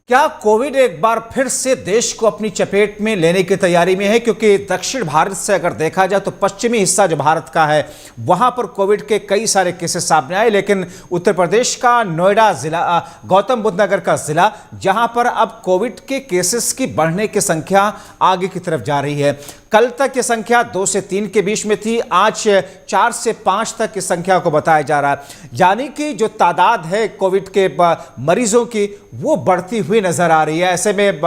क्या कोविड एक बार फिर से देश को अपनी चपेट में लेने की तैयारी में है? क्योंकि दक्षिण भारत से अगर देखा जाए तो पश्चिमी हिस्सा जो भारत का है वहां पर कोविड के कई सारे केसेस सामने आए, लेकिन उत्तर प्रदेश का नोएडा जिला, गौतम बुद्ध नगर का जिला, जहां पर अब कोविड के केसेस की बढ़ने की संख्या आगे की तरफ जा रही है। कल तक ये संख्या 2 से 3 के बीच में थी, आज 4 से 5 तक की संख्या को बताया जा रहा है। यानी कि जो तादाद है कोविड के मरीजों की वो बढ़ती हुई नजर आ रही है। ऐसे में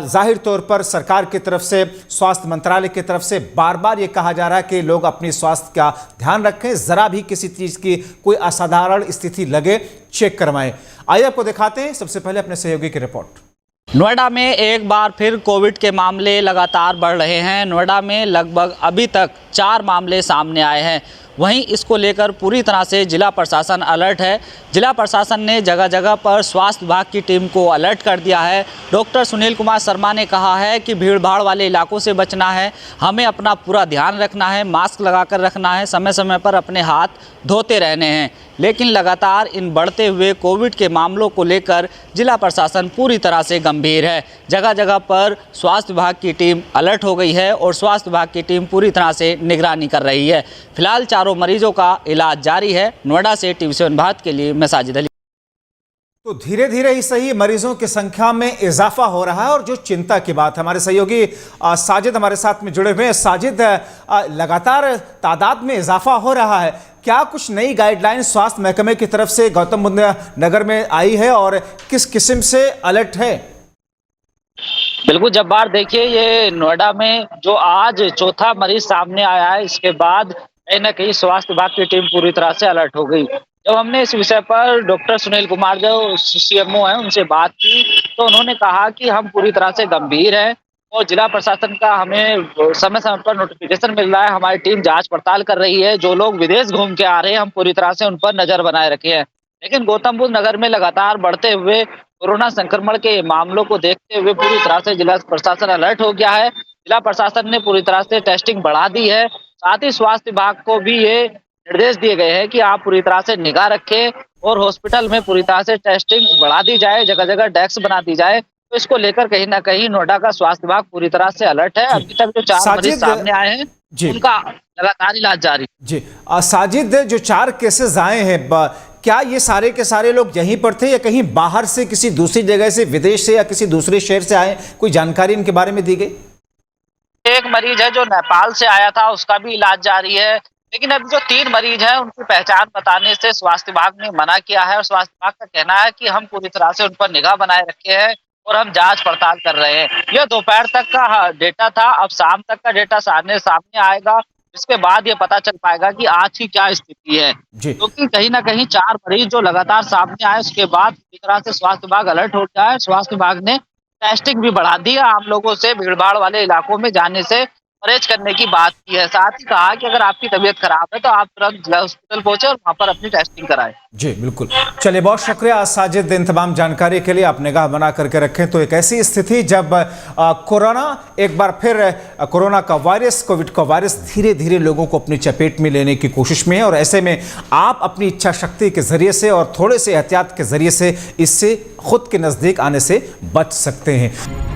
जाहिर तौर पर सरकार की तरफ से, स्वास्थ्य मंत्रालय की तरफ से बार बार ये कहा जा रहा है कि लोग अपनी स्वास्थ्य का ध्यान रखें, जरा भी किसी चीज की कोई असाधारण स्थिति लगे चेक करवाएं। आइए आपको दिखाते हैं सबसे पहले अपने सहयोगी की रिपोर्ट। नोएडा में एक बार फिर कोविड के मामले लगातार बढ़ रहे हैं। नोएडा में लगभग अभी तक 4 मामले सामने आए हैं। वहीं इसको लेकर पूरी तरह से जिला प्रशासन अलर्ट है। जिला प्रशासन ने जगह जगह पर स्वास्थ्य विभाग की टीम को अलर्ट कर दिया है। डॉक्टर सुनील कुमार शर्मा ने कहा है कि भीड़ भाड़ वाले इलाकों से बचना है, हमें अपना पूरा ध्यान रखना है, मास्क लगाकर रखना है, समय समय पर अपने हाथ धोते रहने हैं। लेकिन लगातार इन बढ़ते हुए कोविड के मामलों को लेकर जिला प्रशासन पूरी तरह से गंभीर है। जगह जगह पर स्वास्थ्य विभाग की टीम अलर्ट हो गई है और स्वास्थ्य विभाग की टीम पूरी तरह से निगरानी कर रही है। फिलहाल चारों मरीजों का इलाज जारी है। नोएडा से TV7 भारत के लिए मैं साजिद अली। तो धीरे धीरे ही सही मरीजों की संख्या में इजाफा हो रहा है और जो चिंता की बात, हमारे सहयोगी साजिद हमारे साथ में जुड़े हुए हैं। साजिद, लगातार तादाद में इजाफा हो रहा है, क्या कुछ नई गाइडलाइन स्वास्थ्य महकमे की तरफ से गौतम बुद्ध नगर में आई है और किस किस्म से अलर्ट है? बिल्कुल जब्बार, देखिए ये नोएडा में जो आज चौथा मरीज सामने आया है, इसके बाद कहीं ना कहीं स्वास्थ्य विभाग की टीम पूरी तरह से अलर्ट हो गई। जब हमने इस विषय पर डॉक्टर सुनील कुमार जो CMO हैं उनसे बात की तो उन्होंने कहा कि हम पूरी तरह से गंभीर हैं और जिला प्रशासन का हमें समय समय पर नोटिफिकेशन मिल रहा है। हमारी टीम जांच पड़ताल कर रही है। जो लोग विदेश घूम के आ रहे हैं हम पूरी तरह से उन पर नजर बनाए रखे हैं। लेकिन गौतम बुद्ध नगर में लगातार बढ़ते हुए कोरोना संक्रमण के मामलों को देखते हुए पूरी तरह से जिला प्रशासन अलर्ट हो गया है। जिला प्रशासन ने पूरी तरह से टेस्टिंग बढ़ा दी है। साथ ही स्वास्थ्य विभाग को भी ये निर्देश दिए गए हैं कि आप पूरी तरह से निगाह रखें और हॉस्पिटल में पूरी तरह से टेस्टिंग बढ़ा दी जाए, जगह जगह डेस्क बना दी जाए। तो इसको लेकर कहीं ना कहीं नोएडा का स्वास्थ्य विभाग पूरी तरह से अलर्ट है। अभी तक जो 4 मरीज सामने आए हैं उनका लगातार इलाज जारी जी। साजिद, जो 4 केसेस आए हैं, क्या ये सारे के सारे लोग यहीं पर थे या कहीं बाहर से, किसी दूसरी जगह से, विदेश से या किसी दूसरे शहर से आए? कोई जानकारी इनके बारे में दी गई? एक मरीज है जो नेपाल से आया था, उसका भी इलाज जारी है। लेकिन अभी जो 3 मरीज हैं उनकी पहचान बताने से स्वास्थ्य विभाग ने मना किया है और स्वास्थ्य विभाग का कहना है कि हम पूरी तरह से उन पर निगाह बनाए रखे हैं और हम जांच पड़ताल कर रहे हैं। यह दोपहर तक का डेटा था, अब शाम तक का डेटा सामने आएगा। इसके बाद ये पता चल पाएगा कि आज की क्या स्थिति है, क्योंकि कहीं ना कहीं 4 मरीज जो लगातार सामने आए उसके बाद पूरी तरह से स्वास्थ्य विभाग अलर्ट हो गया है। स्वास्थ्य विभाग ने टेस्टिंग भी बढ़ा दी है। आम लोगों से भीड़ भाड़ वाले इलाकों में जाने से परहेज करने की बात की है। साथ ही कहा कि अगर आपकी तबीयत खराब है तो आप तुरंत जिला हॉस्पिटल पहुंचे और वहां पर अपनी टेस्टिंग कराएं। जी बिल्कुल। चलिए, बहुत शुक्रिया साजिद इन तमाम जानकारी के लिए। आप निगाह बना करके रखें तो एक ऐसी स्थिति जब कोरोना एक बार फिर कोरोना का वायरस, कोविड का वायरस धीरे धीरे लोगों को अपनी चपेट में लेने की कोशिश में है और ऐसे में आप अपनी इच्छा शक्ति के जरिए से और थोड़े से एहतियात के जरिए से इससे खुद के नजदीक आने से बच सकते हैं।